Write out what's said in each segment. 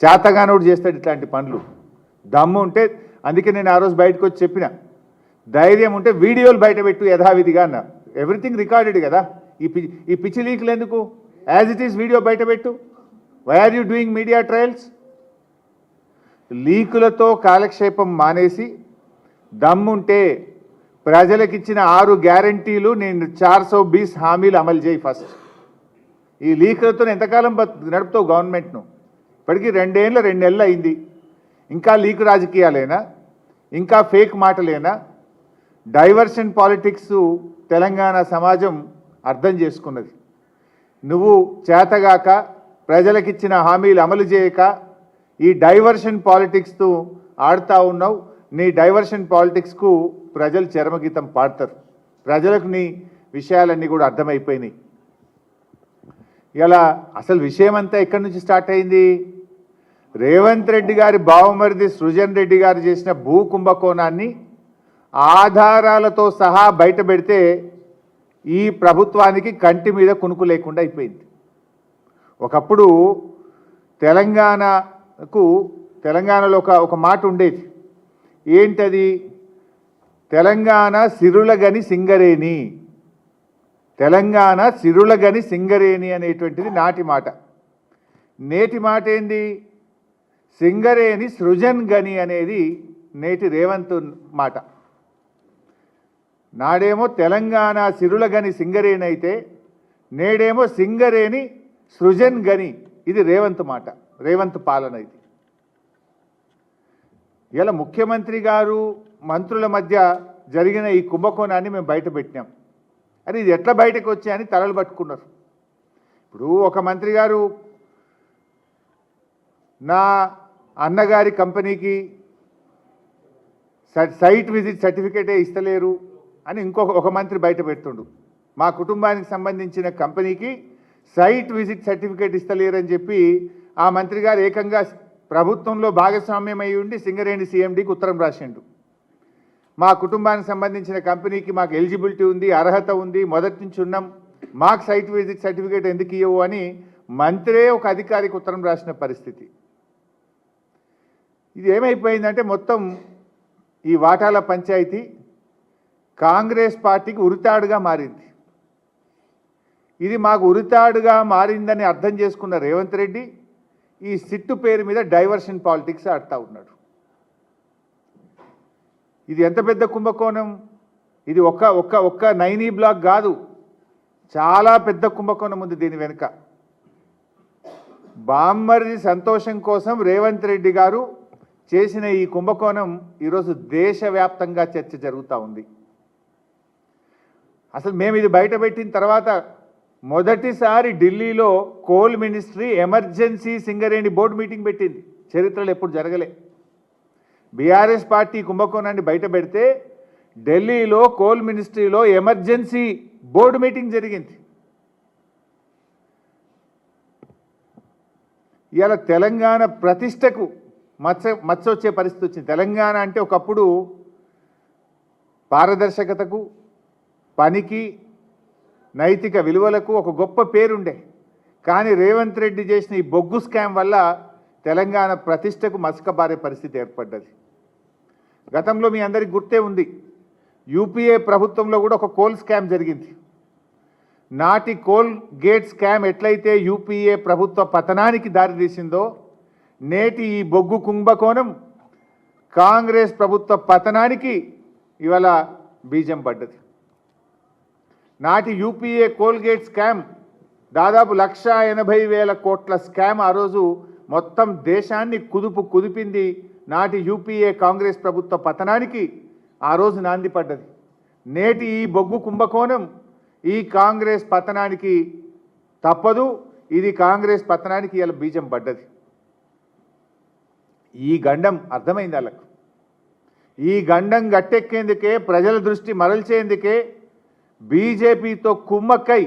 చేతగానోడు చేస్తాడు ఇట్లాంటి పనులు. దమ్ము ఉంటే, అందుకే నేను ఆ రోజు బయటకు వచ్చి చెప్పిన, ధైర్యం ఉంటే వీడియోలు బయట పెట్టు యథావిధిగా అన్న. ఎవ్రీథింగ్ రికార్డెడ్ కదా. ఈ పిచ్చి లీకులు ఎందుకు? యాజ్ ఇట్ ఈస్ వీడియో బయట పెట్టు. Why are you doing media trials? లీకులతో కాలక్షేపం మానేసి దమ్ముంటే ప్రజలకిచ్చిన 6 గ్యారంటీలు నేను 420 హామీలు అమలు చేయి ఫస్ట్. ఈ లీకులతో ఎంతకాలం నడుపుతావు గవర్నమెంట్ను? ఇప్పటికీ 2 నెలలు అయింది. ఇంకా లీకు రాజకీయాలేనా? ఇంకా ఫేక్ మాటలేనా? డైవర్షన్ పాలిటిక్స్ తెలంగాణ సమాజం అర్థం చేసుకున్నది. నువ్వు చేతగాక ప్రజలకిచ్చిన హామీలు అమలు చేయక ఈ డైవర్షన్ పాలిటిక్స్తో ఆడుతూ ఉన్నావు. నీ డైవర్షన్ పాలిటిక్స్కు ప్రజలు చరమగీతం పాడతారు. ప్రజలకు నీ విషయాలన్నీ కూడా అర్థమైపోయినాయి. ఇలా అసలు విషయం అంతా ఎక్కడి నుంచి స్టార్ట్ అయింది? రేవంత్ రెడ్డి గారి బావమరిది సృజన్ రెడ్డి గారు చేసిన భూ కుంభకోణాన్ని ఆధారాలతో సహా బయట పెడితే ఈ ప్రభుత్వానికి కంటి మీద కునుకు లేకుండా అయిపోయింది. ఒకప్పుడు తెలంగాణలో ఒక మాట ఉండేది. ఏంటది? తెలంగాణ సిరులగని సింగరేణి. తెలంగాణ సిరులగని సింగరేణి అనేటువంటిది నాటి మాట. నేటి మాట ఏంది? సింగరేణి సృజన్ గని అనేది నేటి రేవంత్ మాట. నాడేమో తెలంగాణ సిరులగని సింగరేణి అయితే నేడేమో సింగరేణి సృజన్ గని. ఇది రేవంత్ మాట, రేవంత్ పాలన. ఇది ఇలా ముఖ్యమంత్రి గారు మంత్రుల మధ్య జరిగిన ఈ కుంభకోణాన్ని మేము బయట పెట్టినాం. అని ఇది ఎట్లా బయటకు వచ్చాయని తలలు పట్టుకున్నారు. ఇప్పుడు ఒక మంత్రి గారు నా అన్నగారి కంపెనీకి సైట్ విజిట్ సర్టిఫికేటే ఇస్తలేరు అని ఒక మంత్రి బయట పెడుతుండు. మా కుటుంబానికి సంబంధించిన కంపెనీకి సైట్ విజిట్ సర్టిఫికేట్ ఇస్తలేరని చెప్పి ఆ మంత్రి గారు ఏకంగా ప్రభుత్వంలో భాగస్వామ్యం అయి ఉండి సింగరేణి సీఎండీకి ఉత్తరం రాసిండు. మా కుటుంబానికి సంబంధించిన కంపెనీకి మాకు ఎలిజిబిలిటీ ఉంది, అర్హత ఉంది, మొదటి నుంచి ఉన్నాం, మాకు సైట్ విజిట్ సర్టిఫికేట్ ఎందుకు ఇవ్వవు అని మంత్రే ఒక అధికారికి ఉత్తరం రాసిన పరిస్థితి. ఇది ఏమైపోయిందంటే మొత్తం ఈ వాటాల పంచాయతీ కాంగ్రెస్ పార్టీకి ఉరితాడుగా మారింది. ఇది మాకు ఉరితాడుగా మారిందని అర్థం చేసుకున్న రేవంత్ రెడ్డి ఈ సిట్టు పేరు మీద డైవర్షన్ పాలిటిక్స్ ఆడుతూ ఉన్నాడు. ఇది ఎంత పెద్ద కుంభకోణం! ఇది ఒక్క నైనీ బ్లాక్ కాదు, చాలా పెద్ద కుంభకోణం ఉంది దీని వెనుక. బామ్మర్ది సంతోషం కోసం రేవంత్ రెడ్డి గారు చేసిన ఈ కుంభకోణం ఈరోజు దేశవ్యాప్తంగా చర్చ జరుగుతూ ఉంది. అసలు మేము ఇది బయటపెట్టిన తర్వాత మొదటిసారి ఢిల్లీలో coal ministry emergency Singareni board meeting పెట్టింది. చరిత్రలో ఎప్పుడు జరగలే. బీఆర్ఎస్ పార్టీ కుంభకోణాన్ని బయట పెడితే ఢిల్లీలో కోల్ మినిస్ట్రీలో ఎమర్జెన్సీ బోర్డు మీటింగ్ జరిగింది. ఇవాళ తెలంగాణ ప్రతిష్టకు మచ్చ వచ్చే పరిస్థితి వచ్చింది. తెలంగాణ అంటే ఒకప్పుడు పారదర్శకతకు, పనికి, నైతిక విలువలకు ఒక గొప్ప పేరుండే. కానీ రేవంత్ రెడ్డి చేసిన ఈ బొగ్గు స్కామ్ వల్ల తెలంగాణ ప్రతిష్టకు మసకబారే పరిస్థితి ఏర్పడ్డది. గతంలో మీ అందరికీ గుర్తే ఉంది, యూపీఏ ప్రభుత్వంలో కూడా ఒక కోల్ స్కామ్ జరిగింది. నాటి కోల్ గేట్ స్కామ్ ఎట్లయితే యూపీఏ ప్రభుత్వ పతనానికి దారితీసిందో, నేటి ఈ బొగ్గు కుంభకోణం కాంగ్రెస్ ప్రభుత్వ పతనానికి ఇవాళ బీజం పడ్డది. నాటి యూపీఏ కోల్గేట్ స్కామ్ దాదాపు 1,80,000 కోట్ల స్కామ్ ఆ రోజు మొత్తం దేశాన్ని కుదిపింది. నాటి యూపీఏ కాంగ్రెస్ ప్రభుత్వ పతనానికి ఆ రోజు నాంది పడ్డది. నేటి ఈ బొగ్గు కుంభకోణం ఈ కాంగ్రెస్ పతనానికి తప్పదు. ఇది కాంగ్రెస్ పతనానికి ఇలా బీజం పడ్డది. ఈ గండం అర్థమైంది వాళ్ళకు. ఈ గండం గట్టెక్కేందుకే, ప్రజల దృష్టి మరల్చేందుకే బీజేపీతో కుమ్మక్కై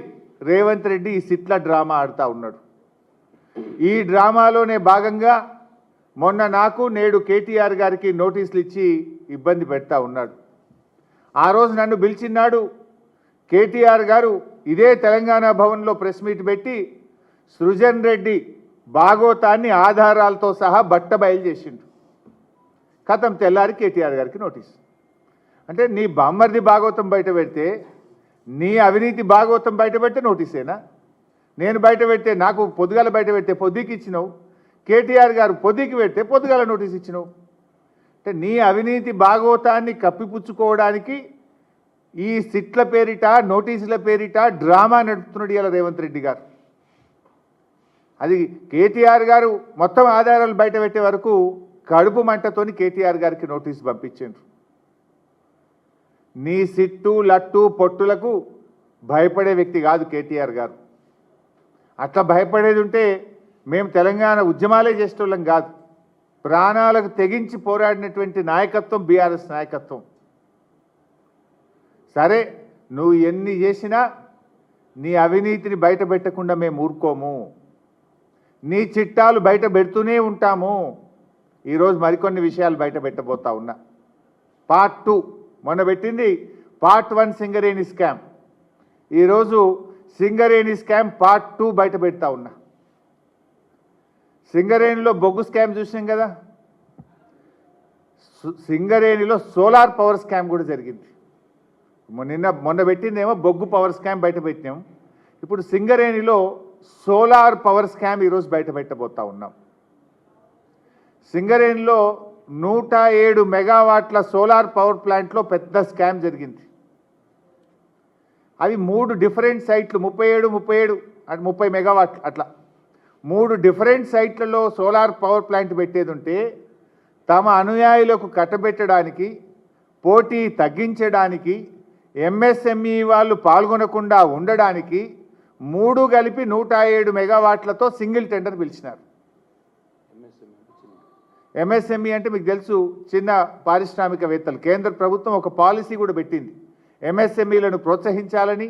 రేవంత్ రెడ్డి ఈ సిట్ల డ్రామా ఆడుతూ ఉన్నాడు. ఈ డ్రామాలోనే భాగంగా మొన్న నాకు, నేడు కేటీఆర్ గారికి నోటీసులు ఇచ్చి ఇబ్బంది పెడతా ఉన్నాడు. ఆ రోజు నన్ను పిలిచినాడు కేటీఆర్ గారు. ఇదే తెలంగాణ భవన్లో ప్రెస్ మీట్ పెట్టి సృజన్ రెడ్డి భాగోతాన్ని ఆధారాలతో సహా బట్టబయలు చేసిండు. కథం తెల్లారి కేటీఆర్ గారికి నోటీస్. అంటే నీ బామ్మర్ది భాగవతం బయట పెడితే, నీ అవినీతి భాగవతం బయట పెడితే నోటీసేనా? నేను బయట పెడితే, నాకు పొద్దుగాల బయట పెడితే పొద్దుకి ఇచ్చినావు, కేటీఆర్ గారు పొద్దుకి పెడితే పొద్దుగాల నోటీస్ ఇచ్చినావు. అంటే నీ అవినీతి భాగవతాన్ని కప్పిపుచ్చుకోవడానికి ఈ సిట్ల పేరిట, నోటీసుల పేరిట డ్రామా నడుపుతున్నాడు ఇలా రేవంత్ రెడ్డి గారు. అది కేటీఆర్ గారు మొత్తం ఆధారాలు బయట పెట్టే వరకు కడుపు మంటతోని కేటీఆర్ గారికి నోటీసు పంపించారు. నీ సిట్టు లట్టు పొట్టులకు భయపడే వ్యక్తి కాదు కేటీఆర్ గారు. అట్లా భయపడేది ఉంటే మేము తెలంగాణ ఉద్యమాలే చేసేటోళ్ళం కాదు. ప్రాణాలకు తెగించి పోరాడినటువంటి నాయకత్వం బీఆర్ఎస్ నాయకత్వం. సరే, నువ్వు ఎన్ని చేసినా నీ అవినీతిని బయట పెట్టకుండా మేము ఊరుకోము. నీ చిట్టాలు బయట పెడుతూనే ఉంటాము. ఈరోజు మరికొన్ని విషయాలు బయట పెట్టబోతా ఉన్నా. పార్ట్ 2 మొన్న పెట్టింది, పార్ట్ 1 సింగరేణి స్కామ్. ఈరోజు సింగరేణి స్కామ్ పార్ట్ 2 బయట పెడతా ఉన్నా. సింగరేణిలో బొగ్గు స్కామ్ చూసినాం కదా, సింగరేణిలో సోలార్ పవర్ స్కామ్ కూడా జరిగింది. మొన్న పెట్టిందేమో బొగ్గు పవర్ స్కామ్ బయట పెట్టినాం. ఇప్పుడు సింగరేణిలో సోలార్ పవర్ స్కామ్ ఈరోజు బయట పెట్టబోతా ఉన్నాం. సింగరేణిలో 107 మెగావాట్ల సోలార్ పవర్ ప్లాంట్లో పెద్ద స్కామ్ జరిగింది. అవి 3 డిఫరెంట్ సైట్లు, 37 అంటే 30 మెగావాట్లు, అట్లా 3 డిఫరెంట్ సైట్లలో సోలార్ పవర్ ప్లాంట్ పెట్టేది ఉంటే తమ అనుయాయులకు కట్టబెట్టడానికి, పోటీ తగ్గించడానికి, ఎంఎస్ఎంఈ వాళ్ళు పాల్గొనకుండా ఉండడానికి 3 కలిపి 107 మెగావాట్లతో సింగిల్ టెండర్ పిలిచినారు. ఎంఎస్ఎంఈ అంటే మీకు తెలుసు, చిన్న పారిశ్రామికవేత్తలు. కేంద్ర ప్రభుత్వం ఒక పాలసీ కూడా పెట్టింది, ఎంఎస్ఎంఈలను ప్రోత్సహించాలని,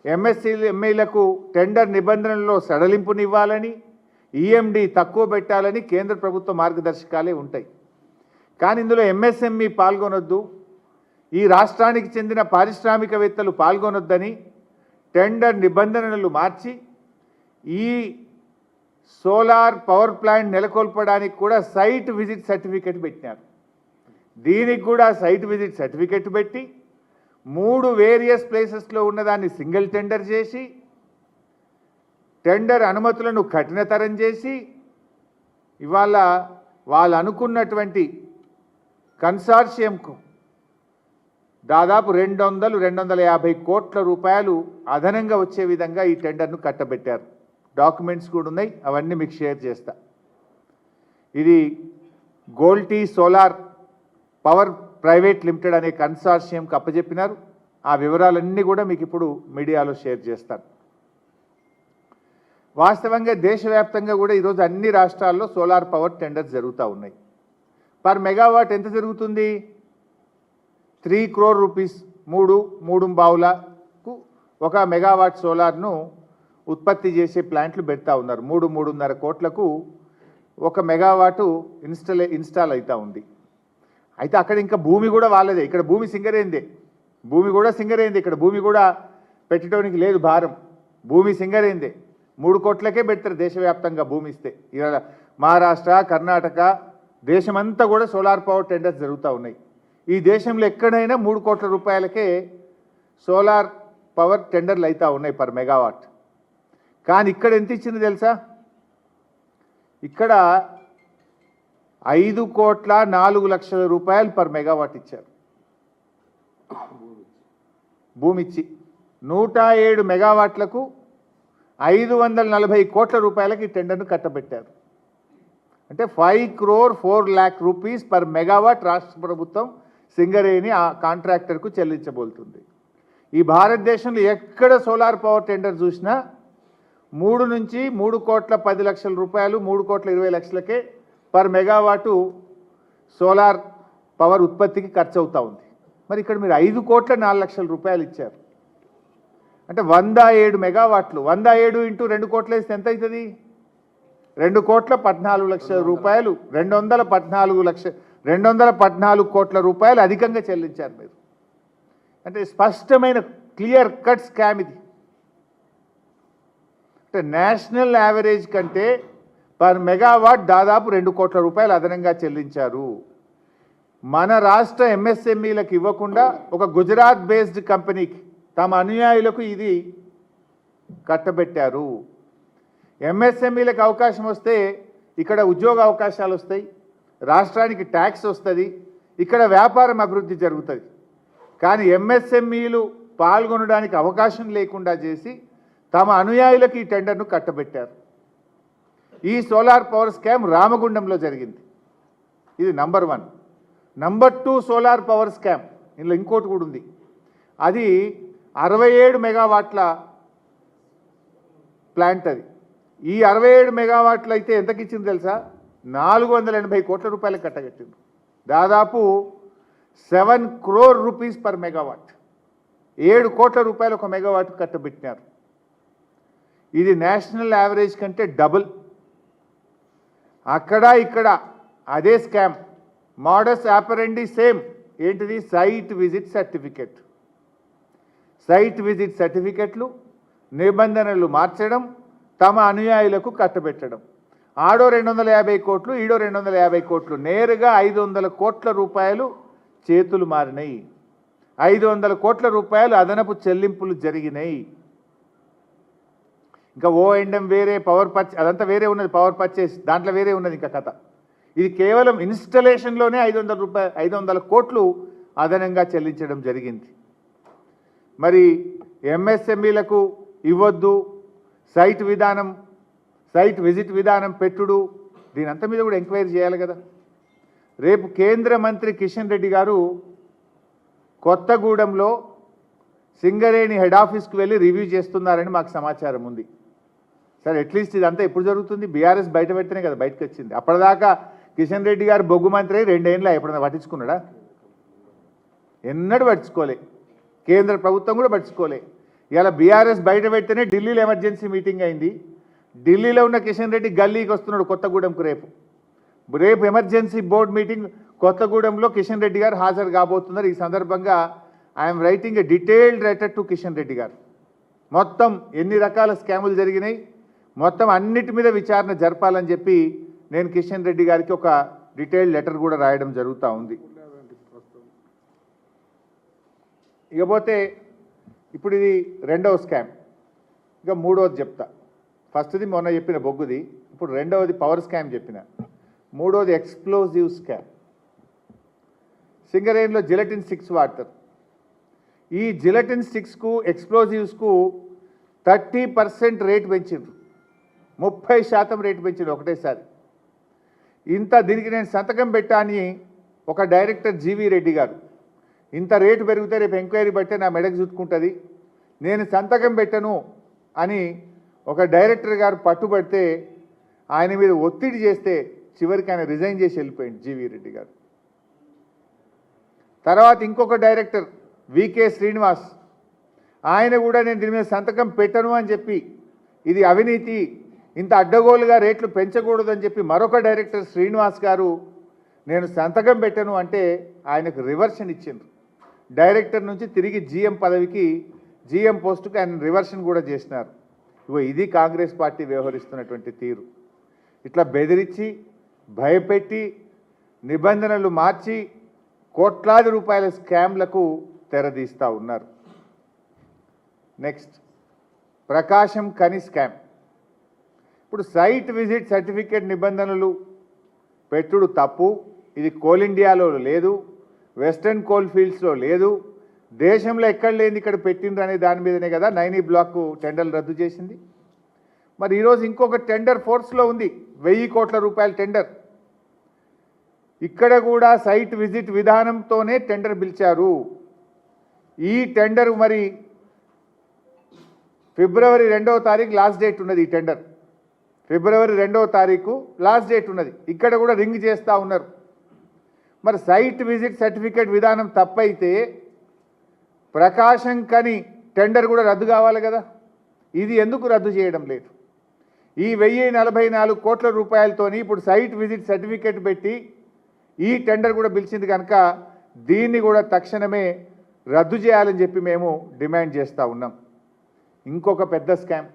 ఎంఎస్ఎంఈలకు టెండర్ నిబంధనల్లో సడలింపునివ్వాలని, ఈఎండి తక్కువ పెట్టాలని కేంద్ర ప్రభుత్వ మార్గదర్శకాలే ఉంటాయి. కానీ ఇందులో ఎంఎస్ఎంఈ పాల్గొనొద్దు, ఈ రాష్ట్రానికి చెందిన పారిశ్రామికవేత్తలు పాల్గొనొద్దని టెండర్ నిబంధనలు మార్చి ఈ సోలార్ పవర్ ప్లాంట్ నెలకొల్పడానికి కూడా సైట్ విజిట్ సర్టిఫికెట్ పెట్టినారు. దీనికి కూడా సైట్ విజిట్ సర్టిఫికెట్ పెట్టి 3 వేరియస్ ప్లేసెస్లో ఉన్నదాన్ని సింగిల్ టెండర్ చేసి, టెండర్ అనుమతులను కఠినతరం చేసి, ఇవాళ వాళ్ళు అనుకున్నటువంటి కన్సార్షియంకు దాదాపు 200-250 కోట్ల రూపాయలు అదనంగా వచ్చే విధంగా ఈ టెండర్ను కట్టబెట్టారు. డాక్యుమెంట్స్ కూడా ఉన్నాయి, అవన్నీ మీకు షేర్ చేస్తా. ఇది గోల్టీ సోలార్ పవర్ ప్రైవేట్ లిమిటెడ్ అనే కన్సార్షియంకి అప్పచెప్పినారు. ఆ వివరాలన్నీ కూడా మీకు ఇప్పుడు మీడియాలో షేర్ చేస్తాను. వాస్తవంగా దేశవ్యాప్తంగా కూడా ఈరోజు అన్ని రాష్ట్రాల్లో సోలార్ పవర్ టెండర్స్ జరుగుతూ ఉన్నాయి. పర్ మెగావాట్ ఎంత జరుగుతుంది? 3 crore రూపీస్, 3 బావులకు 1 మెగావాట్ సోలార్ను ఉత్పత్తి చేసే ప్లాంట్లు పెడతా ఉన్నారు. 3-3.5 కోట్లకు 1 మెగావాటు ఇన్స్టాల్ అవుతూ ఉంది. అయితే అక్కడ ఇంకా భూమి కూడా వాళ్ళదే, ఇక్కడ భూమి సింగరేందే, భూమి కూడా సింగరేందే, ఇక్కడ భూమి కూడా పెట్టడానికి లేదు భారం, భూమి సింగరేందే. 3 కోట్లకే పెడతారు దేశవ్యాప్తంగా భూమి ఇస్తే. ఇవాళ మహారాష్ట్ర, కర్ణాటక, దేశమంతా కూడా సోలార్ పవర్ టెండర్స్ జరుగుతూ ఉన్నాయి. ఈ దేశంలో ఎక్కడైనా 3 కోట్ల రూపాయలకే సోలార్ పవర్ టెండర్లు అవుతూ ఉన్నాయి పర్ మెగావాట్. కానీ ఇక్కడ ఎంత ఇచ్చింది తెలుసా? ఇక్కడ 5,04,00,000 రూపాయలు పర్ మెగావాట్ ఇచ్చారు భూమి ఇచ్చి. 107 మెగావాట్లకు 540 కోట్ల రూపాయలకి ఈ టెండర్ను కట్టబెట్టారు. అంటే 5,04,00,000 రూపీస్ పర్ మెగావాట్ రాష్ట్ర ప్రభుత్వం సింగరేణి ఆ కాంట్రాక్టర్కు చెల్లించబోతుంది. ఈ భారతదేశంలో ఎక్కడ సోలార్ పవర్ టెండర్ చూసినా 3 నుంచి 3,10,00,000 రూపాయలు, 3,20,00,000కే పర్ మెగావాటు సోలార్ పవర్ ఉత్పత్తికి ఖర్చు అవుతూ ఉంది. మరి ఇక్కడ మీరు 5,04,00,000 రూపాయలు ఇచ్చారు. అంటే 107 మెగావాట్లు, 107 ఇంటూ 2 కోట్ల వేస్తే ఎంత అవుతుంది? 2,14,00,000 రూపాయలు, 214 కోట్ల రూపాయలు అధికంగా చెల్లించారు మీరు. అంటే స్పష్టమైన క్లియర్ కట్ స్కామ్ ఇది. అంటే నేషనల్ యావరేజ్ కంటే పర్ మెగావాట్ దాదాపు 2 కోట్ల రూపాయలు అదనంగా చెల్లించారు. మన రాష్ట్ర ఎంఎస్ఎంఈలకు ఇవ్వకుండా ఒక గుజరాత్ బేస్డ్ కంపెనీకి తమ అనుయాయులకు ఇది కట్టబెట్టారు. ఎంఎస్ఎంఈలకు అవకాశం వస్తే ఇక్కడ ఉద్యోగ అవకాశాలు వస్తాయి, రాష్ట్రానికి ట్యాక్స్ వస్తుంది, ఇక్కడ వ్యాపారం అభివృద్ధి జరుగుతుంది. కానీ ఎంఎస్ఎంఈలు పాల్గొనడానికి అవకాశం లేకుండా చేసి తమ అనుయాయులకు ఈ టెండర్ను కట్టబెట్టారు. ఈ సోలార్ పవర్ స్కామ్ రామగుండంలో జరిగింది. ఇది number 1. Number 2 solar power scam, ఇందులో ఇంకోటి కూడా ఉంది. అది 67 మెగావాట్ల ప్లాంట్. అది ఈ 67 మెగావాట్లు అయితే ఎంతకి ఇచ్చింది తెలుసా? 480 కోట్ల రూపాయలకు కట్టగట్టింది. దాదాపు 7 crore రూపీస్ పర్ మెగావాట్, 7 కోట్ల రూపాయలు ఒక మెగావాట్ కట్టబెట్టినారు. ఇది నేషనల్ యావరేజ్ కంటే డబుల్. అక్కడ ఇక్కడ అదే స్కామ్, మోడస్ ఆపరెండి సేమ్. ఏంటిది? Site visit certificate. Site visit సర్టిఫికెట్లు నిబంధనలు మార్చడం, తమ అనుయాయులకు కట్టబెట్టడం. ఆడో 250 కోట్లు, ఈడో 250 కోట్లు, నేరుగా 500 కోట్ల రూపాయలు చేతులు మారినాయి. 500 కోట్ల రూపాయలు అదనపు చెల్లింపులు జరిగినాయి. ఇంకా O&M వేరే, పవర్ పర్చేస్ అదంతా వేరే ఉన్నది, పవర్ పర్చేస్ దాంట్లో వేరే ఉన్నది ఇంకా కథ. ఇది కేవలం ఇన్స్టలేషన్లోనే 500 కోట్లు అదనంగా చెల్లించడం జరిగింది. మరి ఎంఎస్ఎంఈలకు ఇవ్వద్దు, సైట్ విజిట్ విధానం పెట్టుడు, దీనంతా మీద కూడా ఎంక్వైరీ చేయాలి కదా. రేపు కేంద్ర మంత్రి కిషన్ రెడ్డి గారు కొత్తగూడెంలో సింగరేణి హెడ్ ఆఫీస్కి వెళ్ళి రివ్యూ చేస్తున్నారని మాకు సమాచారం ఉంది. సరే, అట్లీస్ట్ ఇదంతా ఎప్పుడు జరుగుతుంది? బీఆర్ఎస్ బయట పెడితేనే కదా బయటకు వచ్చింది. అప్పటిదాకా కిషన్ రెడ్డి గారు బొగ్గు మంత్రి 2 ఏళ్ళ ఎప్పుడైనా పట్టించుకున్నాడా? ఎన్నడూ పట్టించుకోలే. కేంద్ర ప్రభుత్వం కూడా పట్టించుకోలే. ఇలా బీఆర్ఎస్ బయట పెడితేనే ఢిల్లీలో ఎమర్జెన్సీ మీటింగ్ అయింది. ఢిల్లీలో ఉన్న కిషన్ రెడ్డి గల్లీకి వస్తున్నాడు కొత్తగూడెంకు. రేపు ఎమర్జెన్సీ బోర్డు మీటింగ్ కొత్తగూడెంలో కిషన్ రెడ్డి గారు హాజరు కాబోతున్నారు. ఈ సందర్భంగా I'm writing a detailed letter to Kishan Reddy గారు. మొత్తం ఎన్ని రకాల స్కాములు జరిగినాయి, మొత్తం అన్నిటి మీద విచారణ జరపాలని చెప్పి నేను కిషన్ రెడ్డి గారికి ఒక డీటెయిల్డ్ లెటర్ కూడా రాయడం జరుగుతూ ఉంది. ఇకపోతే ఇప్పుడు ఇది 2వ స్కామ్. ఇంకా 3వది చెప్తా. ఫస్ట్ది మొన్న చెప్పిన బొగ్గుది, ఇప్పుడు 2వది పవర్ స్కామ్ చెప్పిన. 3వది ఎక్స్ప్లోజివ్ స్కామ్. సింగరేణిలో జిలటిన్ 6 వాడతారు. ఈ జిలటిన్ 6కు ఎక్స్ప్లోజివ్స్కు 30% రేటు పెంచిండ్రు, 30% రేటు పెంచిండ్రు ఒకటేసారి. దీనికి నేను సంతకం పెట్టాని ఒక డైరెక్టర్ జీవీ రెడ్డి గారు, ఇంత రేటు పెరిగితే రేపు ఎంక్వైరీ బట్టే నా మెడకు చుట్టుకుంటుంది, నేను సంతకం పెట్టను అని ఒక డైరెక్టర్ గారు పట్టుబడితే ఆయన మీద ఒత్తిడి చేస్తే చివరికి ఆయన రిజైన్ చేసి వెళ్ళిపోయింది జీవీ రెడ్డి గారు. తర్వాత ఇంకొక డైరెక్టర్ వికే శ్రీనివాస్, ఆయన కూడా నేను దీని మీద సంతకం పెట్టను అని చెప్పి, ఇది అవినీతి, ఇంత అడ్డగోలుగా రేట్లు పెంచకూడదని చెప్పి మరొక డైరెక్టర్ శ్రీనివాస్ గారు నేను సంతకం పెట్టను అంటే ఆయనకు రివర్షన్ ఇచ్చిండ్రు. డైరెక్టర్ నుంచి తిరిగి జీఎం పదవికి, జీఎం పోస్టుకి ఆయన రివర్షన్ కూడా చేసినారు. ఇది కాంగ్రెస్ పార్టీ వ్యవహరిస్తున్నటువంటి తీరు. ఇట్లా బెదిరించి, భయపెట్టి, నిబంధనలు మార్చి కోట్లాది రూపాయల స్కామ్లకు తెరదీస్తూ ఉన్నారు. నెక్స్ట్, ప్రకాశం ఖని స్కామ్. ఇప్పుడు సైట్ విజిట్ సర్టిఫికేట్ నిబంధనలు పెట్టుడు తప్పు. ఇది కోల్ ఇండియాలో లేదు, వెస్టర్న్ కోల్ ఫీల్డ్స్లో లేదు, దేశంలో ఎక్కడ లేని ఇక్కడ పెట్టిండ్రు అనే దాని మీదనే కదా 9E బ్లాక్ టెండర్లు రద్దు చేసింది. మరి ఈరోజు ఇంకొక టెండర్ ఫోర్స్లో ఉంది, 1000 కోట్ల రూపాయల టెండర్. ఇక్కడ కూడా సైట్ విజిట్ విధానంతోనే టెండర్ పిలిచారు. ఈ టెండర్ మరి ఫిబ్రవరి 2వ తారీఖు లాస్ట్ డేట్ ఉన్నది. ఈ టెండర్ ఫిబ్రవరి 2వ తారీఖు లాస్ట్ డేట్ ఉన్నది. ఇక్కడ కూడా రింగ్ చేస్తూ ఉన్నారు. మరి సైట్ విజిట్ సర్టిఫికేట్ విధానం తప్పైతే ప్రకాశం ఖని టెండర్ కూడా రద్దు కావాలి కదా. ఇది ఎందుకు రద్దు చేయడం లేదు? ఈ 1044 కోట్ల రూపాయలతోని ఇప్పుడు సైట్ విజిట్ సర్టిఫికేట్ పెట్టి ఈ టెండర్ కూడా పిలిచింది కనుక దీన్ని కూడా తక్షణమే రద్దు చేయాలని చెప్పి మేము డిమాండ్ చేస్తూ ఉన్నాం. ఇంకొక పెద్ద స్కామ్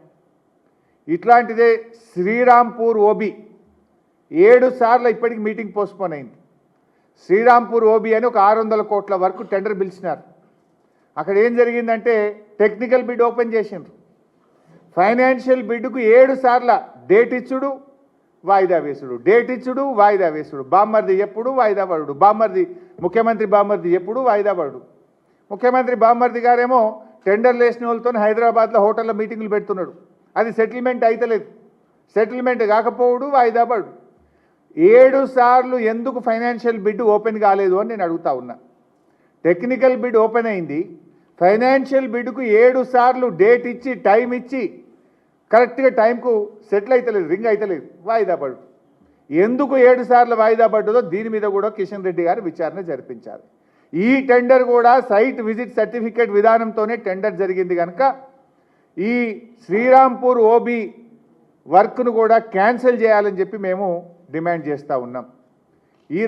ఇట్లాంటిదే శ్రీరాంపూర్ ఓబీ 7 సార్లు ఇప్పటికి మీటింగ్ పోస్ట్పోన్ అయింది. శ్రీరాంపూర్ ఓబీ అని ఒక 600 కోట్ల వరకు టెండర్ పిలిచినారు. అక్కడ ఏం జరిగిందంటే టెక్నికల్ బిడ్ ఓపెన్ చేసిండ్రు. ఫైనాన్షియల్ బిడ్కు 7 సార్ల డేట్ ఇచ్చుడు, వాయిదా వేసుడు, డేట్ ఇచ్చుడు, వాయిదా వేసుడు. బామ్మర్ది ఎప్పుడు వాయిదా పడుడు, ముఖ్యమంత్రి బామ్మర్ది ఎప్పుడు వాయిదా పడుడు. ముఖ్యమంత్రి బామ్మర్ది గారేమో టెండర్లు వేసిన వాళ్ళతో హైదరాబాద్లో హోటల్లో మీటింగులు పెడుతున్నాడు. అది సెటిల్మెంట్ అయితలేదు. సెటిల్మెంట్ కాకపోవడు, వాయిదా పడు. 7 సార్లు ఎందుకు ఫైనాన్షియల్ బిడ్ ఓపెన్ కాలేదు అని నేను అడుగుతా ఉన్నా. టెక్నికల్ బిడ్ ఓపెన్ అయింది, ఫైనాన్షియల్ బిడ్కు 7 సార్లు డేట్ ఇచ్చి టైం ఇచ్చి కరెక్ట్గా టైంకు సెటిల్ అవుతలేదు, రింగ్ అవుతలేదు, వాయిదా పడు. ఎందుకు 7 సార్లు వాయిదా పడ్డదో దీని మీద కూడా కిషన్ రెడ్డి గారు విచారణ జరిపించాలి. ఈ టెండర్ కూడా సైట్ విజిట్ సర్టిఫికేట్ విధానంతోనే టెండర్ జరిగింది కనుక ఈ శ్రీరాంపూర్ ఓబీ వర్క్ను కూడా క్యాన్సిల్ చేయాలని చెప్పి మేము డిమాండ్ చేస్తూ ఉన్నాం.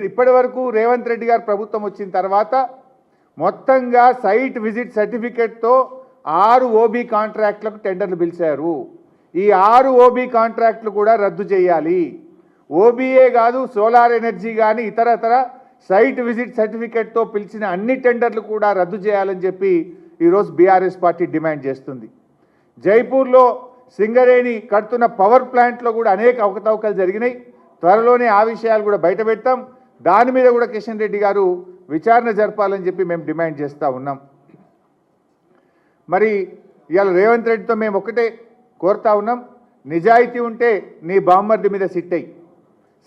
ఇప్పటి వరకు రేవంత్ రెడ్డి గారు ప్రభుత్వం వచ్చిన తర్వాత మొత్తంగా సైట్ విజిట్ సర్టిఫికేట్తో 6 ఓబీ కాంట్రాక్టులకు టెండర్లు పిలిచారు. ఈ 6 ఓబీ కాంట్రాక్టులు కూడా రద్దు చేయాలి. ఓబీఏ కాదు, సోలార్ ఎనర్జీ కానీ ఇతరతర సైట్ విజిట్ సర్టిఫికేట్తో పిలిచిన అన్ని టెండర్లు కూడా రద్దు చేయాలని చెప్పి ఈరోజు బీఆర్ఎస్ పార్టీ డిమాండ్ చేస్తుంది. జైపూర్లో సింగరేణి కడుతున్న పవర్ ప్లాంట్లో కూడా అనేక అవకతవకలు జరిగినాయి. త్వరలోనే ఆ విషయాలు కూడా బయట పెడతాం. దాని మీద కూడా కిషన్ రెడ్డి గారు విచారణ జరపాలని చెప్పి మేము డిమాండ్ చేస్తూ ఉన్నాం. మరి ఇవాళ రేవంత్ రెడ్డితో మేము ఒకటే కోరుతా ఉన్నాం, నిజాయితీ ఉంటే నీ బామ్మర్ది మీద సిట్టయి,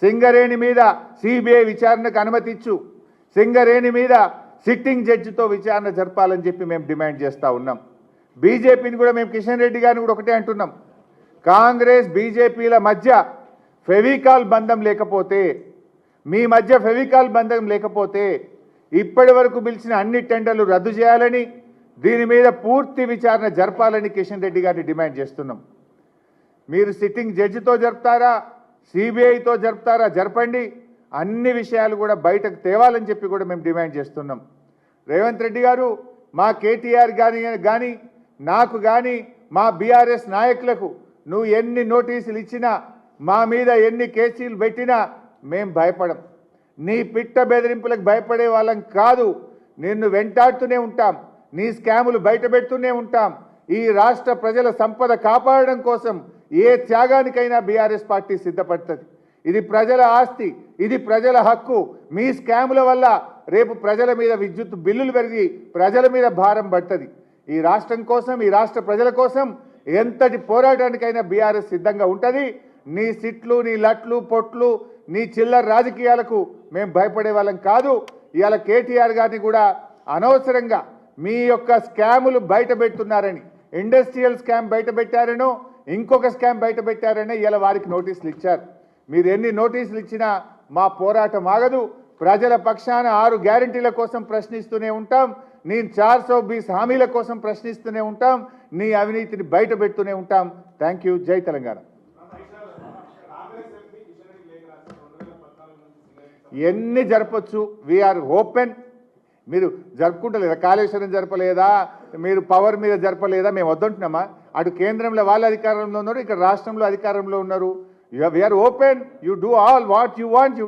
సింగరేణి మీద సిబిఐ విచారణకు అనుమతిచ్చు, సింగరేణి మీద సిట్టింగ్ జడ్జితో విచారణ జరపాలని చెప్పి మేము డిమాండ్ చేస్తూ ఉన్నాం. బీజేపీని కూడా మేము కిషన్ రెడ్డి గారిని కూడా ఒకటే అంటున్నాం, కాంగ్రెస్ బీజేపీల మధ్య ఫెవికాల్ బంధం లేకపోతే, మీ మధ్య ఫెవికాల్ బంధం లేకపోతే ఇప్పటి వరకు పిలిచిన అన్ని టెండర్లు రద్దు చేయాలని, దీని మీద పూర్తి విచారణ జరపాలని కిషన్ రెడ్డి గారిని డిమాండ్ చేస్తున్నాం. మీరు సిట్టింగ్ జడ్జితో జరుపుతారా, సిబిఐతో జరుపుతారా, జరపండి. అన్ని విషయాలు కూడా బయటకు తేవాలని చెప్పి కూడా మేము డిమాండ్ చేస్తున్నాం. రేవంత్ రెడ్డి గారు మా కేటీఆర్ కానీ నాకు కానీ మా బీఆర్ఎస్ నాయకులకు నువ్వు ఎన్ని నోటీసులు ఇచ్చినా, మా మీద ఎన్ని కేసులు పెట్టినా మేం భయపడం. నీ పిట్ట బెదిరింపులకు భయపడే వాళ్ళం కాదు. నిన్ను వెంటాడుతూనే ఉంటాం, నీ స్కాములు బయట పెడుతూనే ఉంటాం. ఈ రాష్ట్ర ప్రజల సంపద కాపాడడం కోసం ఏ త్యాగానికైనా బీఆర్ఎస్ పార్టీ సిద్ధపడుతుంది. ఇది ప్రజల ఆస్తి, ఇది ప్రజల హక్కు. మీ స్కాముల వల్ల రేపు ప్రజల మీద విద్యుత్ బిల్లులు పెరిగి ప్రజల మీద భారం పడుతుంది. ఈ రాష్ట్రం కోసం, ఈ రాష్ట్ర ప్రజల కోసం ఎంతటి పోరాటానికైనా బీఆర్ఎస్ సిద్ధంగా ఉంటుంది. నీ సిట్లు, నీ లట్లు, పొట్లు, నీ చిల్లర రాజకీయాలకు మేము భయపడే వాళ్ళం కాదు. ఇవాళ కేటీఆర్ గారిని కూడా అనవసరంగా మీ యొక్క స్కాములు బయట పెడుతున్నారని, ఇండస్ట్రియల్ స్కామ్ బయట పెట్టారనో ఇంకొక స్కామ్ బయట పెట్టారనే ఇలా వారికి నోటీసులు ఇచ్చారు. మీరు ఎన్ని నోటీసులు ఇచ్చినా మా పోరాటం ఆగదు. ప్రజల పక్షాన 6 గ్యారంటీల కోసం ప్రశ్నిస్తూనే ఉంటాం. నీ 420 హామీల కోసం ప్రశ్నిస్తూనే ఉంటాం. నీ అవినీతిని బయట పెడుతూనే ఉంటాం. Thank you. జై తెలంగాణ. ఎన్ని జరపచ్చు, వీఆర్ ఓపెన్. మీరు జరుపుకుంటలేదా? కాళేశ్వరం జరపలేదా? మీరు పవర్ మీద జరపలేదా? మేము వద్దంటున్నామా? అటు కేంద్రంలో వాళ్ళ అధికారంలో ఉన్నారు, ఇక్కడ రాష్ట్రంలో అధికారంలో ఉన్నారు. We are open. You do all what you want.